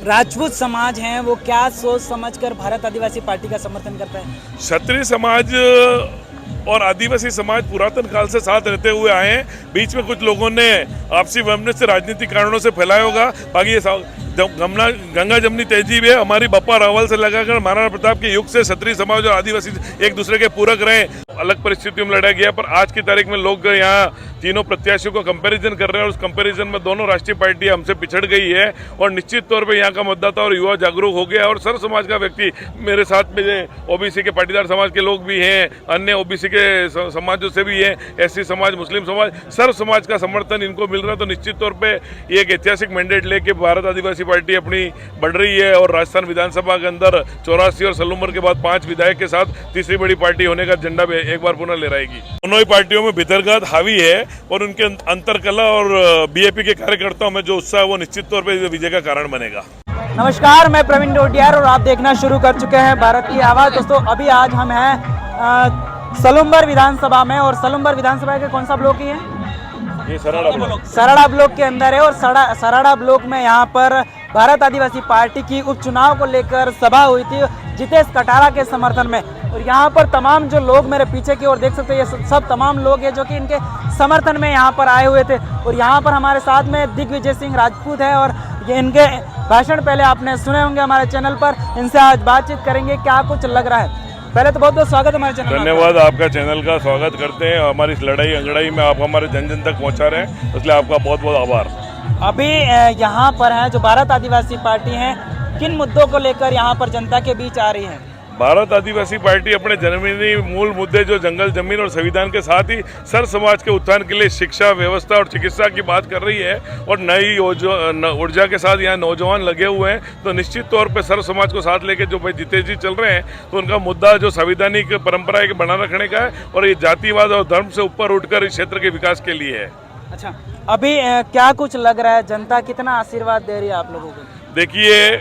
राजपूत समाज हैं वो क्या सोच समझकर भारत आदिवासी पार्टी का समर्थन करता है? क्षत्रिय समाज और आदिवासी समाज पुरातन काल से साथ रहते हुए आए हैं। बीच में कुछ लोगों ने आपसी वैमनस्य राजनीतिक कारणों से फैलाया होगा। बाकी ये गंगा जमनी तहजीब है हमारी बप्पा रावल से लगाकर महाराणा प्रताप के युग से क्षत्रिय समाज और आदिवासी एक दूसरे के पूरक रहे। अलग परिस्थितियों में लड़ा गया, पर आज की तारीख में लोग यहाँ तीनों प्रत्याशियों को कंपैरिजन कर रहे हैं और उस कंपैरिजन में दोनों राष्ट्रीय पार्टियां हमसे पिछड़ गई है और निश्चित तौर पे यहाँ का मतदाता और युवा जागरूक हो गया और सर्व समाज का व्यक्ति मेरे साथ में ओबीसी के पाटीदार समाज के लोग भी हैं, अन्य ओबीसी के समाजों से भी हैं, एससी समाज, मुस्लिम समाज, सर्व समाज का समर्थन इनको मिल रहा है। तो निश्चित तौर पर एक ऐतिहासिक मैंडेट लेके भारत आदिवासी पार्टी अपनी बढ़ रही है और राजस्थान विधानसभा के अंदर 84 और सलूमर के बाद 5 विधायक के साथ तीसरी बड़ी पार्टी होने का झंडा एक बार पुनः लहराएगी। दोनों ही पार्टियों में भीतरघात हावी है और उनके अंतरकला और बीएपी के कार्यकर्ताओं में जो उत्साह वो निश्चित तौर पर विजय का कारण बनेगा। नमस्कार, मैं प्रवीण डोडियार और आप देखना शुरू कर चुके हैं भारत की आवाज़। दोस्तों, अभी आज हम हैं सलूमर विधानसभा में और सलूमर विधानसभा के कौन सा ब्लॉक ही है? ये सराड़ा ब्लॉक के अंदर है और सराड़ा ब्लॉक में यहाँ पर भारत आदिवासी पार्टी की उपचुनाव को लेकर सभा हुई थी जितेश कटारा के समर्थन में। और यहाँ पर तमाम जो लोग मेरे पीछे की ओर देख सकते हैं, ये सब तमाम लोग हैं जो कि इनके समर्थन में यहाँ पर आए हुए थे। और यहाँ पर हमारे साथ में दिग्विजय सिंह राजपूत है और ये इनके भाषण पहले आपने सुने होंगे हमारे चैनल पर। इनसे आज बातचीत करेंगे, क्या कुछ लग रहा है। पहले तो बहुत बहुत स्वागत है हमारे चैनल। धन्यवाद, आपका चैनल का स्वागत करते हैं। हमारी इस लड़ाई अंगड़ाई में आप हमारे जन जन तक पहुँचा रहे हैं, इसलिए आपका बहुत बहुत आभार। अभी यहाँ पर है जो भारत आदिवासी पार्टी है, किन मुद्दों को लेकर यहाँ पर जनता के बीच आ रही है? भारत आदिवासी पार्टी अपने जन्मदिनी मूल मुद्दे जो जंगल जमीन और संविधान के साथ ही सर्व समाज के उत्थान के लिए शिक्षा व्यवस्था और चिकित्सा की बात कर रही है और नई ऊर्जा के साथ यहाँ नौजवान लगे हुए हैं। तो निश्चित तौर पे सर्व समाज को साथ लेके जो भाई जितेश जी चल रहे हैं, तो उनका मुद्दा जो संवैधानिक परंपरा के बना रखने का है और ये जातिवाद और धर्म से ऊपर उठकर इस क्षेत्र के विकास के लिए है। अच्छा, अभी क्या कुछ लग रहा है, जनता कितना आशीर्वाद दे रही है आप लोगों को? देखिए,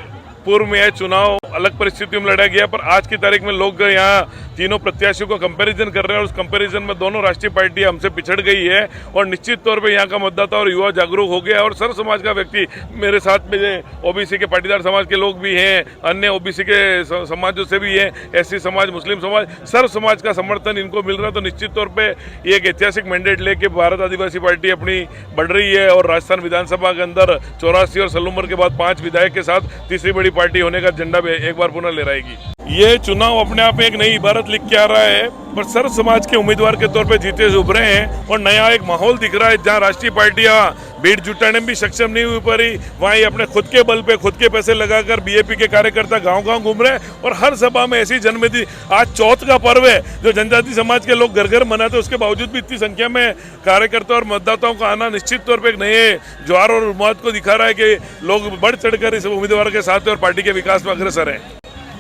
पूर्व में यह चुनाव अलग परिस्थितियों में लड़ा गया, पर आज की तारीख में लोग यहाँ तीनों प्रत्याशियों को कंपैरिजन कर रहे हैं और उस कंपैरिजन में दोनों राष्ट्रीय पार्टियां हमसे पिछड़ गई है और निश्चित तौर पे यहाँ का मतदाता और युवा जागरूक हो गया और सर्व समाज का व्यक्ति मेरे साथ में ओबीसी के पाटीदार समाज के लोग भी हैं, अन्य ओबीसी के समाजों से भी हैं, एससी समाज, मुस्लिम समाज, सर्व समाज का समर्थन इनको मिल रहा है। तो निश्चित तौर पर एक ऐतिहासिक मैंडेट लेके भारत आदिवासी पार्टी अपनी बढ़ रही है और राजस्थान विधानसभा के अंदर 84 और सलूमर के बाद 5 विधायक के साथ तीसरी बड़ी पार्टी होने का झंडा एक बार पुनः लहराएगी। ये चुनाव अपने आप में एक नई इबारत लिख के आ रहा है, पर सर्व समाज के उम्मीदवार के तौर पे जीतेश उभरे हैं और नया एक माहौल दिख रहा है जहां राष्ट्रीय पार्टियां भीड़ जुटाने में भी सक्षम नहीं हुई पड़ी, वहीं अपने खुद के बल पे खुद के पैसे लगाकर बीएपी के कार्यकर्ता गांव-गांव घूम रहे हैं और हर सभा में ऐसी जनमेदी। आज चौथ का पर्व है जो जनजाति समाज के लोग घर घर मनाते, उसके बावजूद भी इतनी संख्या में कार्यकर्ता और मतदाताओं का आना निश्चित तौर पर एक नए ज्वार और उम्मीद को दिखा रहा है कि लोग बढ़ चढ़कर इस उम्मीदवार के साथ और पार्टी के विकास में अग्रसर है।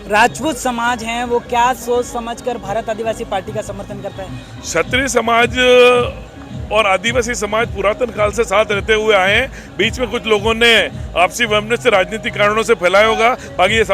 राजपूत समाज हैं वो क्या सोच समझकर भारत आदिवासी पार्टी का समर्थन करता है? क्षत्रिय समाज और आदिवासी समाज पुरातन काल से साथ रहते हुए आए हैं। बीच में कुछ लोगों ने आपसी वैमनस्य राजनीतिक कारणों से फैलाया होगा। बाकी ये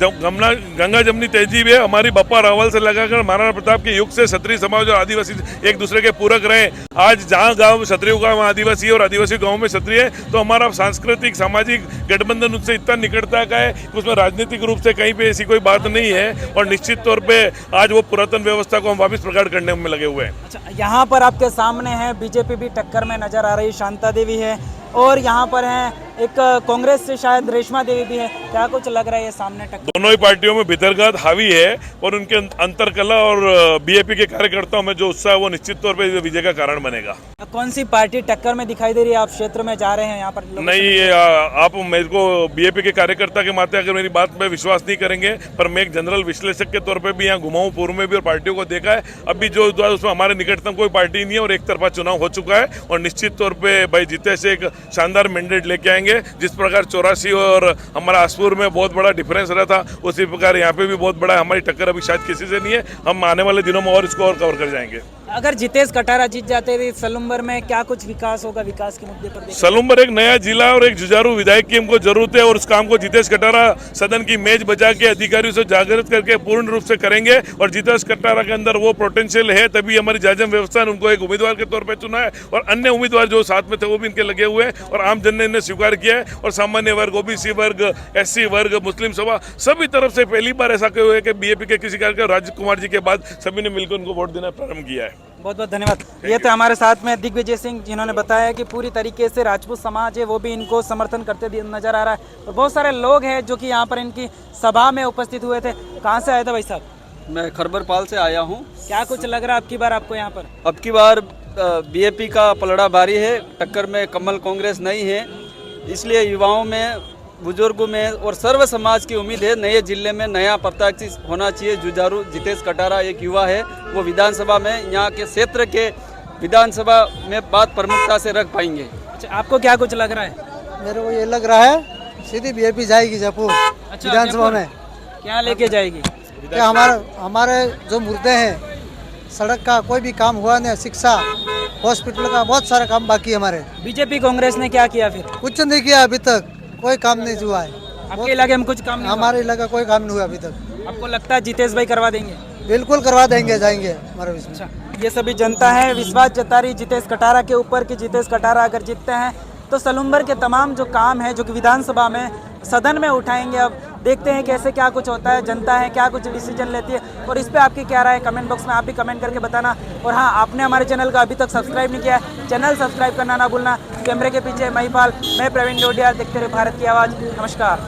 गंगा जमनी तहजीब है हमारी बप्पा रावल से लगाकर महाराणा प्रताप के युग से क्षत्रिय समाज और आदिवासी एक दूसरे के पूरक रहे। आज जहाँ गांव क्षत्रियों का वहाँ आदिवासी और आदिवासी गांव में क्षत्रिय है, तो हमारा सांस्कृतिक सामाजिक गठबंधन उससे इतना निकटता का है कि उसमें राजनीतिक रूप से कहीं पे ऐसी कोई बात नहीं है और निश्चित तौर पर आज वो पुरातन व्यवस्था को हम वापस प्रकट करने में लगे हुए हैं। अच्छा, यहाँ पर आपके सामने है बीजेपी भी टक्कर में नजर आ रही, शांता देवी है और यहाँ पर है एक कांग्रेस से शायद रेशमा देवी भी है। क्या कुछ लग रहा है ये सामने टक्कर? दोनों ही पार्टियों में भीतरघात हावी है और उनके अंतरकला और बीएपी के कार्यकर्ताओं में जो उत्साह वो निश्चित तौर पर विजय का कारण बनेगा। कौन सी पार्टी टक्कर में दिखाई दे रही है? आप क्षेत्र में जा रहे हैं यहाँ पर? नहीं, आप मेरे को बीएपी के कार्यकर्ता के नाते अगर मेरी बात में विश्वास नहीं करेंगे, पर मैं एक जनरल विश्लेषक के तौर पर भी यहाँ घुमा हूँ, पूर्व में भी और पार्टियों को देखा है। अभी जो उसमें हमारे निकटतम कोई पार्टी नहीं है और एक तरफा चुनाव हो चुका है और निश्चित तौर पर भाई जितेश एक शानदार मैंडेट लेके आएंगे। जिस प्रकार 84 और हमारा आसपुर में बहुत बड़ा डिफरेंस रहा था, उसी प्रकार यहाँ पे भी बहुत बड़ा हमारी टक्कर अभी शायद किसी से नहीं है। हम आने वाले दिनों में और इसको और कवर कर जाएंगे। अगर जितेश कटारा जीत जाते थे सलूम्बर में, क्या कुछ विकास होगा, विकास के मुद्दे पर देखा? सलूम्बर एक नया जिला और एक जुझारू विधायक की हमको जरूरत है और उस काम को जितेश कटारा सदन की मेज बजा के अधिकारियों से जागृत करके पूर्ण रूप से करेंगे। और जितेश कटारा के अंदर वो पोटेंशियल है, तभी हमारी जाजम व्यवस्था ने उनको एक उम्मीदवार के तौर पर चुना है और अन्य उम्मीदवार जो साथ में थे वो भी इनके लगे हुए हैं और आम जन ने इन्हें स्वीकार किया है। और सामान्य वर्ग, ओबीसी वर्ग, एससी वर्ग, मुस्लिम सभा, सभी तरफ से पहली बार ऐसा क्यों है कि बीएपी के किसी कार्यक्रम राजीव कुमार जी के बाद सभी ने मिलकर उनको वोट देना प्रारंभ किया है। बहुत बहुत धन्यवाद। ये तो हमारे साथ में दिग्विजय सिंह, जिन्होंने बताया कि पूरी तरीके से राजपूत समाज है वो भी इनको समर्थन करते नजर आ रहा है और बहुत सारे लोग हैं जो कि यहाँ पर इनकी सभा में उपस्थित हुए थे। कहाँ से आए थे भाई साहब? मैं खरबरपाल से आया हूँ। क्या कुछ लग रहा है अब की बार आपको यहाँ पर? अब की बार बीएपी का पलड़ा भारी है, टक्कर में कमल कांग्रेस नहीं है, इसलिए युवाओं में, बुजुर्गों में और सर्व समाज की उम्मीद है नए जिले में नया प्रत्याशी होना चाहिए। जुझारू जितेश कटारा एक युवा है, वो विधानसभा में यहाँ के क्षेत्र के विधानसभा में बात प्रमुखता से रख पाएंगे। अच्छा, आपको क्या कुछ लग रहा है? मेरे को ये लग रहा है सीधी बीएपी जाएगी जयपुर विधानसभा में। क्या लेके जाएगी? क्या हमारे जो मुद्दे हैं, सड़क का कोई भी काम हुआ नहीं, शिक्षा, हॉस्पिटल का बहुत सारा काम बाकी है हमारे। बीजेपी कांग्रेस ने क्या किया फिर? कुछ नहीं किया अभी तक, कोई काम नहीं हुआ है। आपके इलाके में कुछ काम नहीं हुआ? हमारे इलाका कोई काम नहीं हुआ अभी तक। आपको लगता है जितेश भाई करवा देंगे? बिल्कुल करवा देंगे, जाएंगे हमारे बीच में। अच्छा, ये सभी जनता है विश्वास जता रही जितेश कटारा के ऊपर कि जितेश कटारा अगर जीतते हैं तो सलूम्बर के तमाम जो काम है जो कि विधानसभा में सदन में उठाएंगे। अब देखते हैं कैसे क्या कुछ होता है, जनता है क्या कुछ डिसीजन लेती है और इस पे आपकी क्या राय है कमेंट बॉक्स में आप भी कमेंट करके बताना। और हाँ, आपने हमारे चैनल को अभी तक सब्सक्राइब नहीं किया है, चैनल सब्सक्राइब करना ना भूलना। कैमरे के पीछे महिपाल, मैं प्रवीण डोडिया, देखते रहे भारत की आवाज़। नमस्कार।